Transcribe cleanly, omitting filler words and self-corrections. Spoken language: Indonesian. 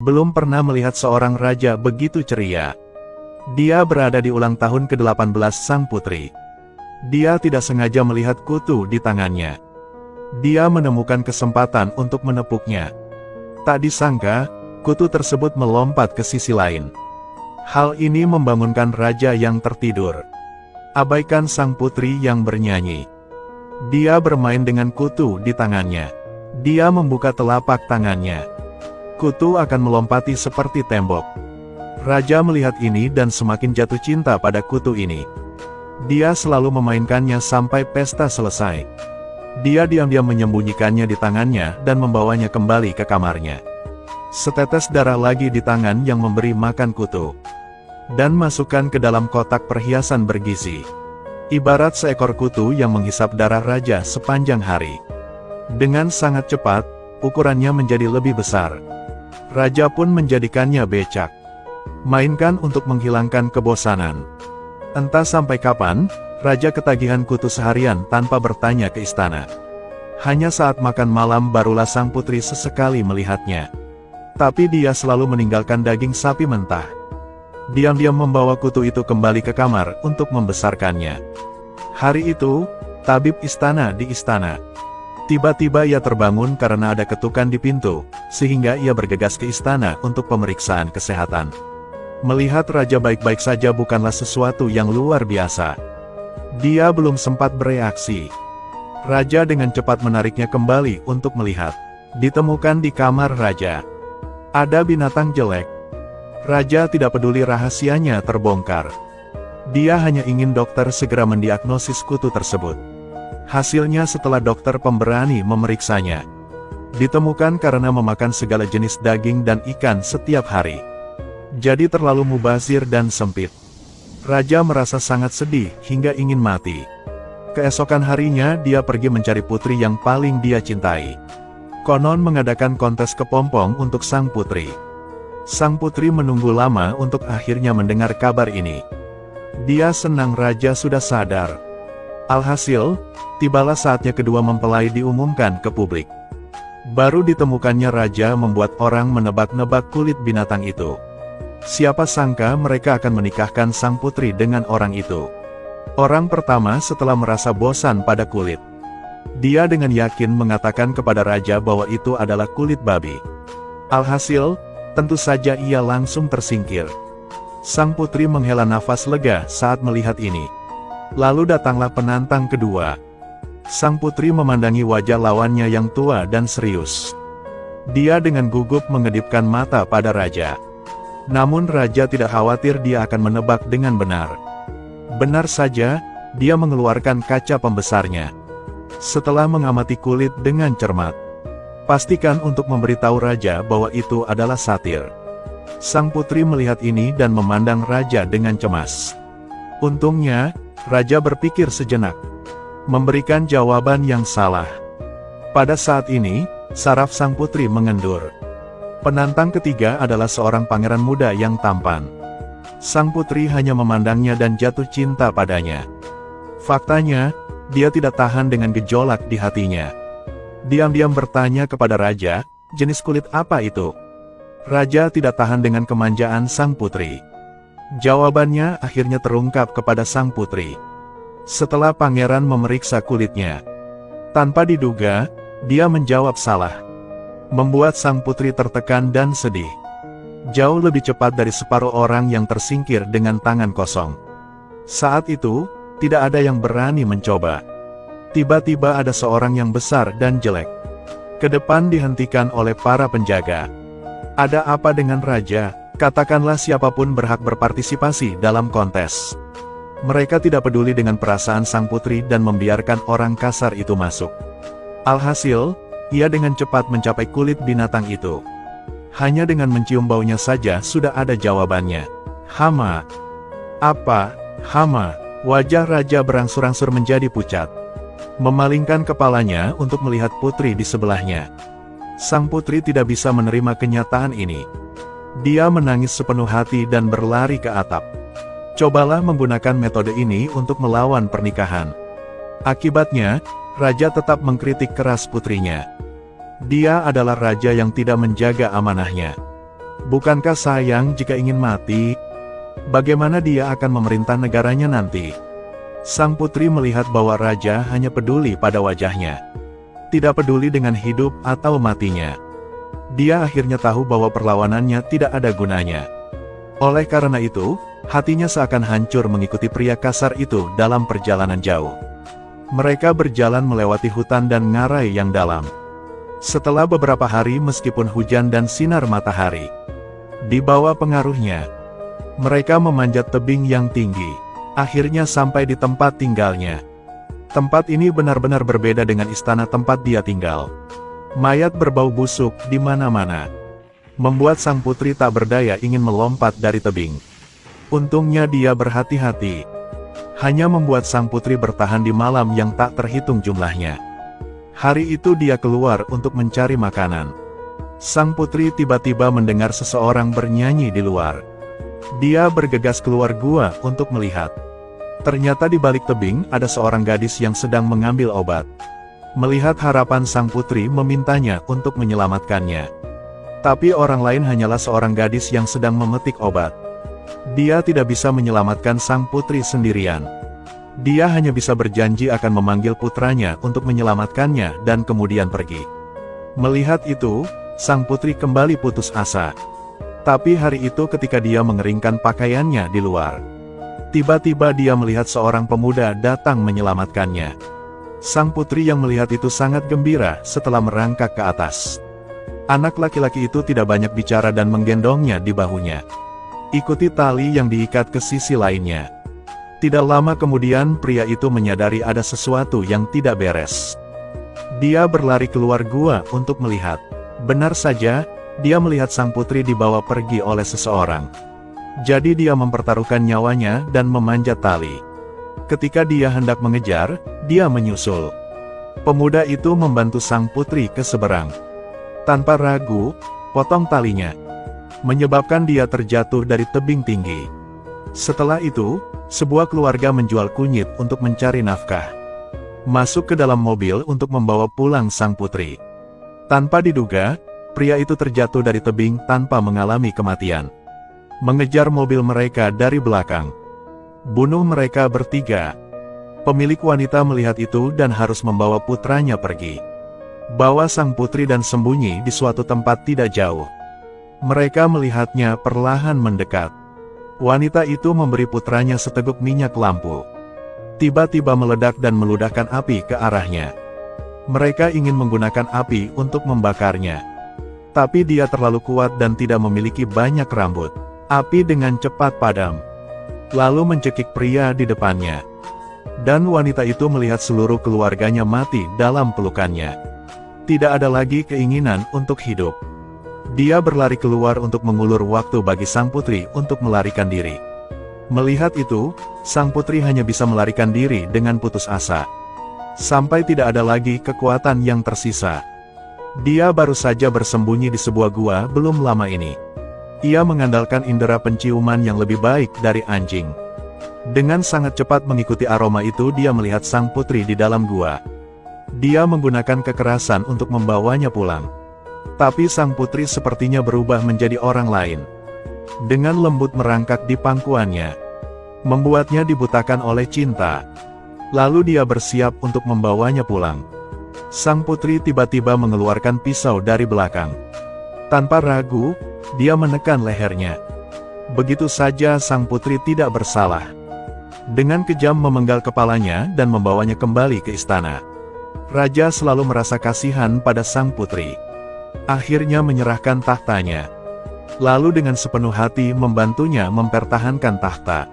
Belum pernah melihat seorang raja begitu ceria. Dia berada di ulang tahun ke-18 sang putri. Dia tidak sengaja melihat kutu di tangannya. Dia menemukan kesempatan untuk menepuknya. Tak disangka, kutu tersebut melompat ke sisi lain. Hal ini membangunkan raja yang tertidur. Abaikan sang putri yang bernyanyi. Dia bermain dengan kutu di tangannya. Dia membuka telapak tangannya. Kutu akan melompati seperti tembok. Raja melihat ini dan semakin jatuh cinta pada kutu ini. Dia selalu memainkannya sampai pesta selesai. Dia diam-diam menyembunyikannya di tangannya dan membawanya kembali ke kamarnya. Setetes darah lagi di tangan yang memberi makan kutu. Dan masukkan ke dalam kotak perhiasan bergizi. Ibarat seekor kutu yang menghisap darah raja sepanjang hari. Dengan sangat cepat, ukurannya menjadi lebih besar. Raja pun menjadikannya becak. Mainkan untuk menghilangkan kebosanan. Entah sampai kapan, raja ketagihan kutu seharian tanpa bertanya ke istana. Hanya saat makan malam barulah sang putri sesekali melihatnya. Tapi dia selalu meninggalkan daging sapi mentah. Diam-diam membawa kutu itu kembali ke kamar untuk membesarkannya. Hari itu, tabib istana di istana. Tiba-tiba ia terbangun karena ada ketukan di pintu, sehingga ia bergegas ke istana untuk pemeriksaan kesehatan. Melihat raja baik-baik saja bukanlah sesuatu yang luar biasa. Dia belum sempat bereaksi. Raja dengan cepat menariknya kembali untuk melihat. Ditemukan di kamar raja. Ada binatang jelek. Raja tidak peduli rahasianya terbongkar. Dia hanya ingin dokter segera mendiagnosis kutu tersebut. Hasilnya setelah dokter pemberani memeriksanya. Ditemukan karena memakan segala jenis daging dan ikan setiap hari. Jadi terlalu mubazir dan sempit. Raja merasa sangat sedih hingga ingin mati. Keesokan harinya dia pergi mencari putri yang paling dia cintai. Konon mengadakan kontes kepompong untuk sang putri. Sang putri menunggu lama untuk akhirnya mendengar kabar ini. Dia senang raja sudah sadar. Alhasil, tibalah saatnya kedua mempelai diumumkan ke publik. Baru ditemukannya raja membuat orang menebak-nebak kulit binatang itu. Siapa sangka mereka akan menikahkan sang putri dengan orang itu. Orang pertama setelah merasa bosan pada kulit. Dia dengan yakin mengatakan kepada raja bahwa itu adalah kulit babi. Alhasil, tentu saja ia langsung tersingkir. Sang putri menghela nafas lega saat melihat ini. Lalu datanglah penantang kedua. Sang putri memandangi wajah lawannya yang tua dan serius. Dia dengan gugup mengedipkan mata pada raja. Namun raja tidak khawatir dia akan menebak dengan benar. Benar saja, dia mengeluarkan kaca pembesarnya. Setelah mengamati kulit dengan cermat, pastikan untuk memberitahu raja bahwa itu adalah satir. Sang putri melihat ini dan memandang raja dengan cemas. Untungnya, raja berpikir sejenak. Memberikan jawaban yang salah. Pada saat ini, saraf sang putri mengendur. Penantang ketiga adalah seorang pangeran muda yang tampan. Sang putri hanya memandangnya dan jatuh cinta padanya. Faktanya, dia tidak tahan dengan gejolak di hatinya. Diam-diam bertanya kepada raja, jenis kulit apa itu? Raja tidak tahan dengan kemanjaan sang putri. Jawabannya akhirnya terungkap kepada sang putri. Setelah pangeran memeriksa kulitnya, tanpa diduga, dia menjawab salah. Membuat sang putri tertekan dan sedih. Jauh lebih cepat dari separuh orang yang tersingkir dengan tangan kosong. Saat itu, tidak ada yang berani mencoba. Tiba-tiba ada seorang yang besar dan jelek. Ke depan dihentikan oleh para penjaga. Ada apa dengan raja? Katakanlah siapapun berhak berpartisipasi dalam kontes. Mereka tidak peduli dengan perasaan sang putri dan membiarkan orang kasar itu masuk. Alhasil, ia dengan cepat mencapai kulit binatang itu. Hanya dengan mencium baunya saja sudah ada jawabannya. Hama. Apa? Hama. Wajah raja berangsur-angsur menjadi pucat. Memalingkan kepalanya untuk melihat putri di sebelahnya. Sang putri tidak bisa menerima kenyataan ini. Dia menangis sepenuh hati dan berlari ke atap. Cobalah menggunakan metode ini untuk melawan pernikahan. Akibatnya, raja tetap mengkritik keras putrinya. Dia adalah raja yang tidak menjaga amanahnya. Bukankah sayang jika ingin mati? Bagaimana dia akan memerintah negaranya nanti? Sang putri melihat bahwa raja hanya peduli pada wajahnya. Tidak peduli dengan hidup atau matinya. Dia akhirnya tahu bahwa perlawanannya tidak ada gunanya. Oleh karena itu, hatinya seakan hancur mengikuti pria kasar itu dalam perjalanan jauh. Mereka berjalan melewati hutan dan ngarai yang dalam. Setelah beberapa hari meskipun hujan dan sinar matahari, di bawah pengaruhnya, mereka memanjat tebing yang tinggi. Akhirnya sampai di tempat tinggalnya. Tempat ini benar-benar berbeda dengan istana tempat dia tinggal. Mayat berbau busuk di mana-mana, membuat sang putri tak berdaya ingin melompat dari tebing. Untungnya dia berhati-hati. Hanya membuat sang putri bertahan di malam yang tak terhitung jumlahnya. Hari itu dia keluar untuk mencari makanan. Sang putri tiba-tiba mendengar seseorang bernyanyi di luar. Dia bergegas keluar gua untuk melihat. Ternyata di balik tebing ada seorang gadis yang sedang mengambil obat. Melihat harapan sang putri memintanya untuk menyelamatkannya. Tapi orang lain hanyalah seorang gadis yang sedang memetik obat. Dia tidak bisa menyelamatkan sang putri sendirian. Dia hanya bisa berjanji akan memanggil putranya untuk menyelamatkannya dan kemudian pergi. Melihat itu, sang putri kembali putus asa. Tapi hari itu ketika dia mengeringkan pakaiannya di luar, tiba-tiba dia melihat seorang pemuda datang menyelamatkannya. Sang putri yang melihat itu sangat gembira setelah merangkak ke atas. Anak laki-laki itu tidak banyak bicara dan menggendongnya di bahunya. Ikuti tali yang diikat ke sisi lainnya. Tidak lama kemudian pria itu menyadari ada sesuatu yang tidak beres. Dia berlari keluar gua untuk melihat. Benar saja, dia melihat sang putri dibawa pergi oleh seseorang. Jadi dia mempertaruhkan nyawanya dan memanjat tali. Ketika dia hendak mengejar, dia menyusul. Pemuda itu membantu sang putri ke seberang. Tanpa ragu, potong talinya, menyebabkan dia terjatuh dari tebing tinggi. Setelah itu, sebuah keluarga menjual kunyit untuk mencari nafkah. Masuk ke dalam mobil untuk membawa pulang sang putri. Tanpa diduga, pria itu terjatuh dari tebing tanpa mengalami kematian. Mengejar mobil mereka dari belakang. Bunuh mereka bertiga. Pemilik wanita melihat itu dan harus membawa putranya pergi. Bawa sang putri dan sembunyi di suatu tempat tidak jauh. Mereka melihatnya perlahan mendekat. Wanita itu memberi putranya seteguk minyak lampu. Tiba-tiba meledak dan meludahkan api ke arahnya. Mereka ingin menggunakan api untuk membakarnya. Tapi dia terlalu kuat dan tidak memiliki banyak rambut. Api dengan cepat padam, lalu mencekik pria di depannya. Dan wanita itu melihat seluruh keluarganya mati dalam pelukannya. Tidak ada lagi keinginan untuk hidup. Dia berlari keluar untuk mengulur waktu bagi sang putri untuk melarikan diri. Melihat itu, sang putri hanya bisa melarikan diri dengan putus asa. Sampai tidak ada lagi kekuatan yang tersisa. Dia baru saja bersembunyi di sebuah gua belum lama ini. Ia mengandalkan indera penciuman yang lebih baik dari anjing. Dengan sangat cepat mengikuti aroma itu dia melihat sang putri di dalam gua. Dia menggunakan kekerasan untuk membawanya pulang. Tapi sang putri sepertinya berubah menjadi orang lain. Dengan lembut merangkak di pangkuannya, membuatnya dibutakan oleh cinta. Lalu dia bersiap untuk membawanya pulang. Sang putri tiba-tiba mengeluarkan pisau dari belakang. Tanpa ragu, dia menekan lehernya. Begitu saja sang putri tidak bersalah. Dengan kejam memenggal kepalanya dan membawanya kembali ke istana. Raja selalu merasa kasihan pada sang putri. Akhirnya menyerahkan tahtanya. Lalu dengan sepenuh hati membantunya mempertahankan tahta.